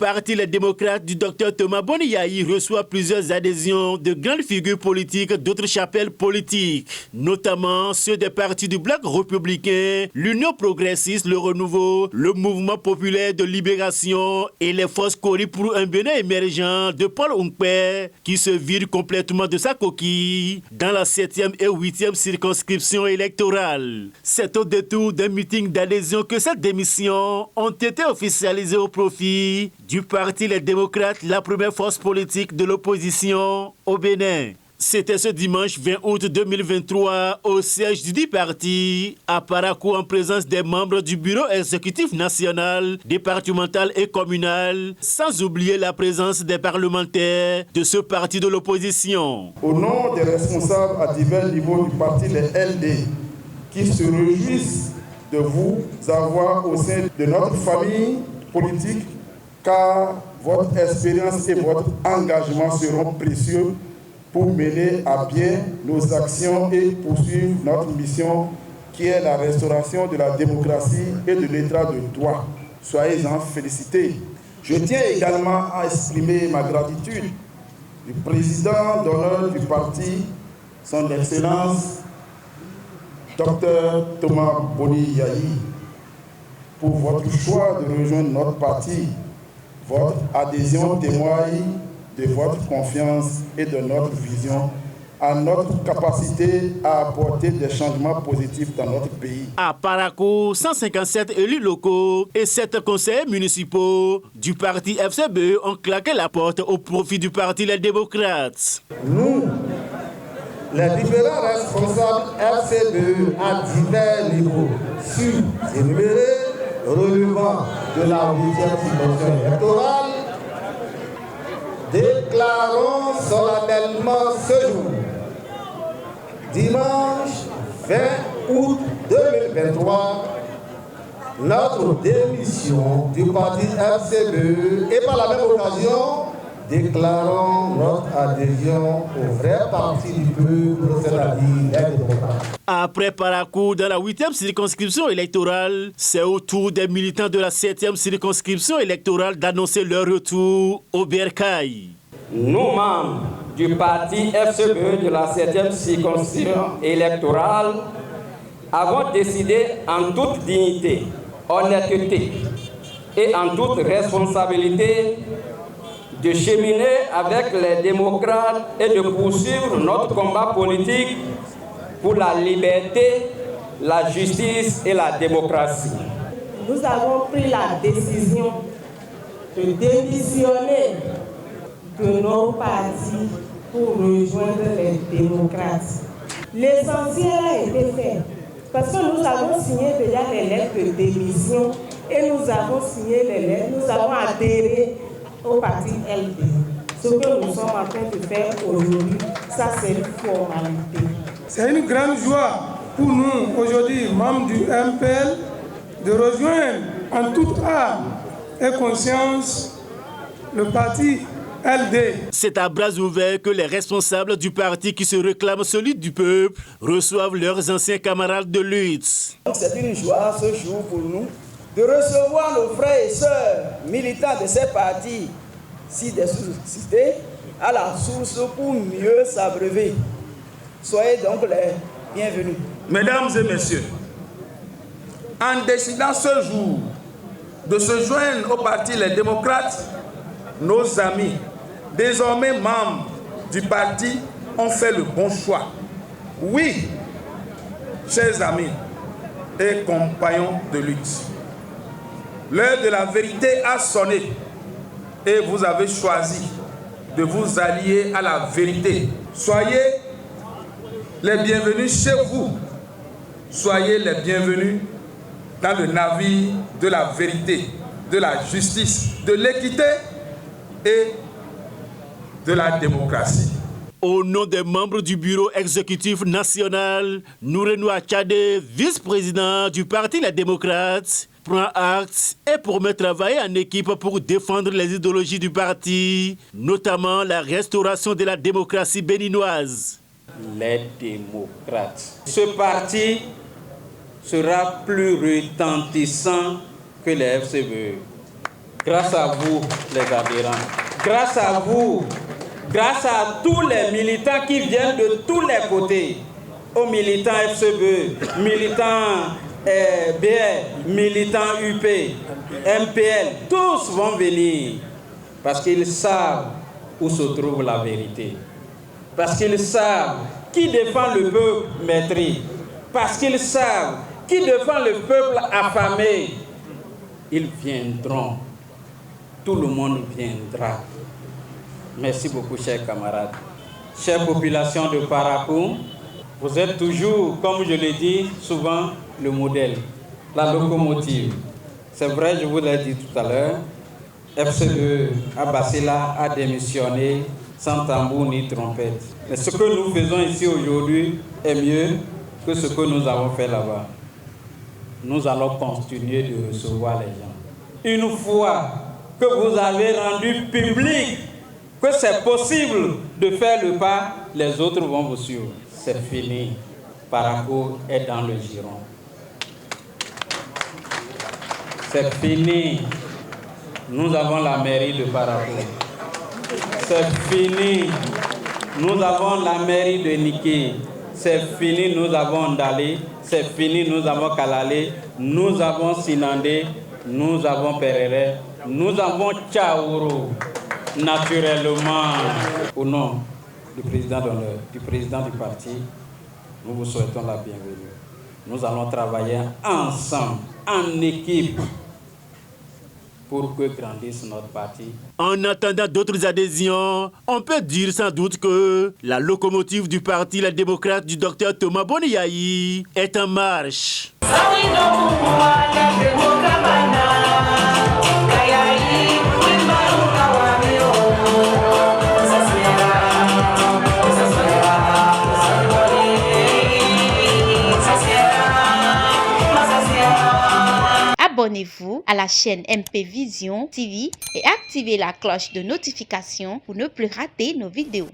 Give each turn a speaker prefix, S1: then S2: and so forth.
S1: Parti Les Démocrates du Dr Thomas Boni-Yayi reçoit plusieurs adhésions de grandes figures politiques d'autres chapelles politiques, notamment ceux des partis du Bloc républicain, l'Union progressiste, le Renouveau, le Mouvement populaire de libération et les forces Kori pour un Bénin émergent de Paul Onkpe, qui se vide complètement de sa coquille dans la 7e et 8e circonscription électorale. C'est au détour d'un meeting d'adhésion que ces démissions ont été officialisées au profit du Parti Les Démocrates, la première force politique de l'opposition au Bénin. C'était ce dimanche 20 août 2023 au siège du parti à Parakou en présence des membres du bureau exécutif national, départemental et communal, sans oublier la présence des parlementaires de ce parti de l'opposition.
S2: Au nom des responsables à divers niveaux du parti, les LD, qui se réjouissent de vous avoir au sein de notre famille politique, car votre expérience et votre engagement seront précieux pour mener à bien nos actions et poursuivre notre mission qui est la restauration de la démocratie et de l'état de droit. Soyez-en félicités. Je tiens également à exprimer ma gratitude du président d'honneur du parti, son Excellence, Dr Thomas Boni-Yayi, pour votre choix de rejoindre notre parti. Votre adhésion témoigne de votre confiance et de notre vision à notre capacité à apporter des changements positifs dans notre pays.
S1: À Parakou, 157 élus locaux et 7 conseillers municipaux du parti FCBE ont claqué la porte au profit du parti Les Démocrates.
S3: Nous, les différents responsables FCBE à divers niveaux, énumérés, relevant de la 8e circonscription électorale, déclarons solennellement ce jour, dimanche 20 août 2023, notre démission du parti FCBE et par la même occasion, déclarons notre adhésion au vrai parti du peuple, c'est-à-dire les démocrates.
S1: Après Parakou, dans la 8e circonscription électorale, c'est au tour des militants de la 7e circonscription électorale d'annoncer leur retour au Bercail.
S4: Nous, membres du parti FCBE de la 7e circonscription électorale, avons décidé en toute dignité, honnêteté et en toute responsabilité de cheminer avec les démocrates et de poursuivre notre combat politique pour la liberté, la justice et la démocratie.
S5: Nous avons pris la décision de démissionner de nos partis pour rejoindre les démocrates. L'essentiel a été fait parce que nous avons signé déjà les lettres de démission et nous avons signé les lettres, nous avons adhéré au parti LD. Ce que nous sommes en train de faire aujourd'hui, ça c'est une formalité.
S6: C'est une grande joie pour nous aujourd'hui, membres du MPL, de rejoindre en toute âme et conscience le parti LD.
S1: C'est à bras ouverts que les responsables du parti qui se réclament celui du peuple reçoivent leurs anciens camarades de lutte.
S7: C'est une joie ce jour pour nous de recevoir nos frères et sœurs militants de ces partis ci-cités à la source pour mieux s'abreuver. Soyez donc les bienvenus.
S2: Mesdames et messieurs, en décidant ce jour de se joindre au parti Les Démocrates, nos amis, désormais membres du parti, ont fait le bon choix. Oui, chers amis et compagnons de lutte, l'heure de la vérité a sonné et vous avez choisi de vous allier à la vérité. Soyez les bienvenus chez vous. Soyez les bienvenus dans le navire de la vérité, de la justice, de l'équité et de la démocratie.
S1: Au nom des membres du bureau exécutif national, Noureno Achade, vice-président du parti Les Démocrates, prend acte et promet travailler en équipe pour défendre les idéologies du parti, notamment la restauration de la démocratie béninoise.
S4: Les démocrates. Ce parti sera plus retentissant que les FCBE.
S8: grâce à vous les adhérents, grâce à vous, grâce à tous les militants qui viennent de tous les côtés, aux militants FCBE, militants BR, militants UP, MPL, tous vont venir parce qu'ils savent où se trouve la vérité, parce qu'ils savent qui défend le peuple maîtris, parce qu'ils savent qui défend le peuple affamé. Ils viendront, tout le monde viendra. Merci beaucoup, chers camarades. Chère population de Parakou, vous êtes toujours, comme je l'ai dit souvent, le modèle, la locomotive. C'est vrai, je vous l'ai dit tout à l'heure, FCBE Abassila a démissionné sans tambour ni trompette. Mais ce que nous faisons ici aujourd'hui est mieux que ce que nous avons fait là-bas. Nous allons continuer de recevoir les gens. Une fois que vous avez rendu public que c'est possible de faire le pas, les autres vont vous suivre. C'est fini. Parakou est dans le giron. C'est fini. Nous avons la mairie de Parakou. C'est fini. Nous avons la mairie de Niké. C'est fini. Nous avons Ndali. C'est fini. Nous avons Kalale. Nous avons Sinandé. Nous avons Perere. Nous avons Tchaouro. Naturellement, au nom du président d'honneur, du président du parti, nous vous souhaitons la bienvenue. Nous allons travailler ensemble, en équipe, pour que grandisse notre parti.
S1: En attendant d'autres adhésions, on peut dire sans doute que la locomotive du parti Les Démocrates du Dr Thomas Boniyayi est en marche.
S9: Abonnez-vous à la chaîne MP Vision TV et activez la cloche de notification pour ne plus rater nos vidéos.